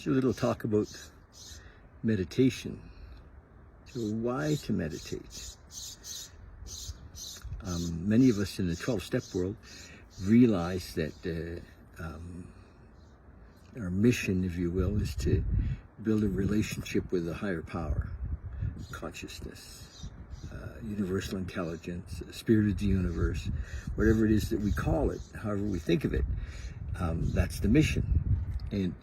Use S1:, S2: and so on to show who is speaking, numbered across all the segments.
S1: So a little talk about meditation. So why to meditate? Many of us in the 12-step world realize that our mission, if you will, is to build a relationship with a higher power, consciousness, universal intelligence, spirit of the universe, whatever it is that we call it, however we think of it. That's the mission. And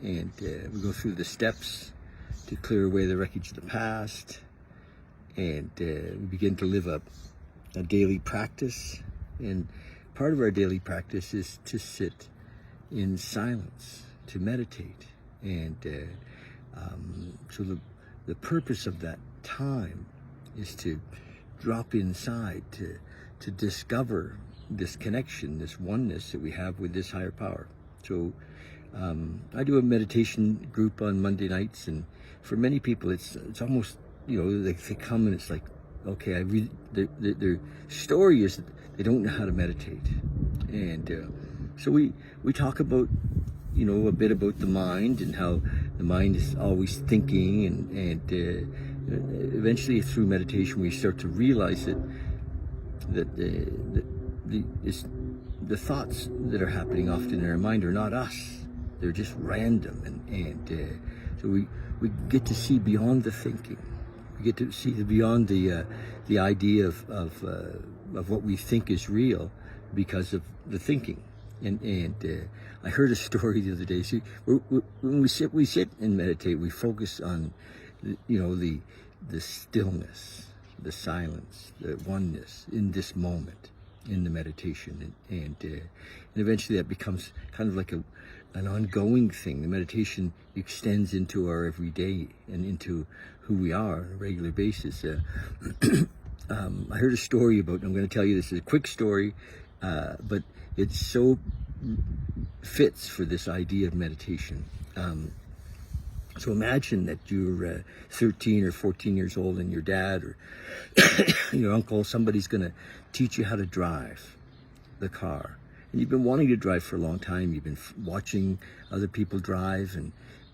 S1: we go through the steps to clear away the wreckage of the past, and we begin to live a daily practice. And part of our daily practice is to sit in silence, to meditate. And so the purpose of that time is to drop inside, to discover this connection, this oneness that we have with this higher power. So I do a meditation group on Monday nights, and for many people it's almost, they come and it's like, okay, their story is that they don't know how to meditate. And so we talk about, a bit about the mind and how the mind is always thinking, and eventually through meditation we start to realize that the thoughts that are happening often in our mind are not us. They're just random, and so we get to see beyond the thinking. We get to see beyond the idea of what we think is real because of the thinking. And I heard a story the other day. See, when we sit and meditate, we focus on the stillness, the silence, the oneness in this moment, in the meditation, and eventually that becomes kind of like an ongoing thing. The meditation extends into our everyday and into who we are on a regular basis. I heard a story about, I'm going to tell you, this is a quick story, but it so fits for this idea of meditation. So imagine that you're 13 or 14 years old, and your dad or your uncle, somebody's going to teach you how to drive the car. And you've been wanting to drive for a long time. You've been watching other people drive,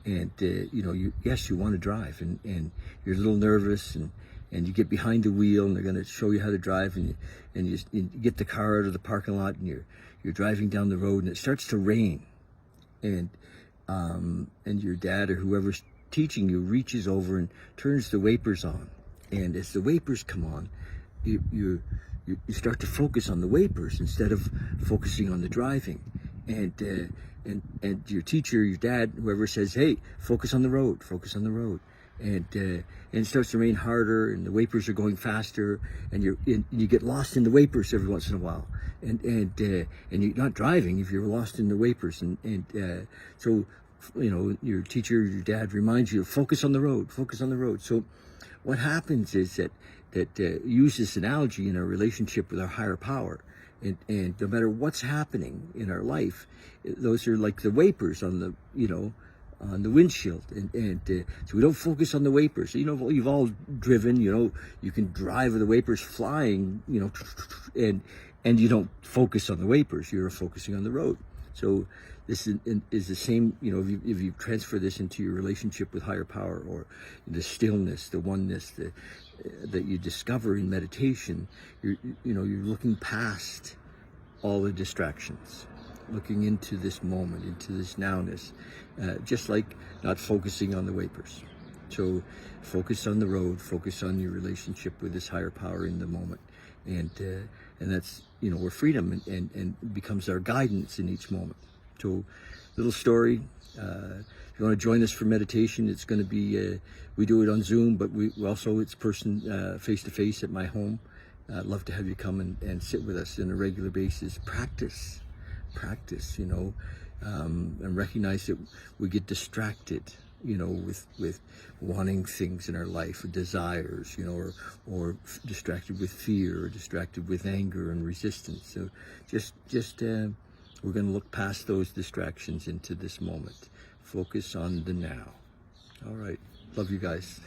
S1: and yes, you want to drive, and you're a little nervous, and you get behind the wheel, and they're going to show you how to drive, and you get the car out of the parking lot, and you're driving down the road, and it starts to rain, and your dad or whoever's teaching you reaches over and turns the wipers on, and as the wipers come on, you start to focus on the wipers instead of focusing on the driving, and your teacher, your dad, whoever says, "Hey, focus on the road, focus on the road," and it starts to rain harder, and the wipers are going faster, and you get lost in the wipers every once in a while, and you're not driving if you're lost in the wipers, and so your teacher, your dad reminds you to focus on the road, focus on the road. So what happens is that use this analogy in our relationship with our higher power, and no matter what's happening in our life, those are like the wipers on the on the windshield, and so we don't focus on the wipers. You've all driven, you can drive with the wipers flying, and you don't focus on the wipers. You're focusing on the road. So this is the same, if you transfer this into your relationship with higher power, or the stillness, the oneness that you discover in meditation. You're looking past all the distractions, looking into this moment, into this nowness, just like not focusing on the wipers. So focus on the road, focus on your relationship with this higher power in the moment, and that's where freedom and becomes our guidance in each moment. So little story. If you want to join us for meditation, it's going to be, we do it on Zoom, but we also, it's face-to-face at my home. I'd love to have you come and sit with us on a regular basis. Practice, and recognize that we get distracted, with wanting things in our life, or desires, or distracted with fear, or distracted with anger and resistance. So just we're going to look past those distractions into this moment. Focus on the now. All right. Love you guys.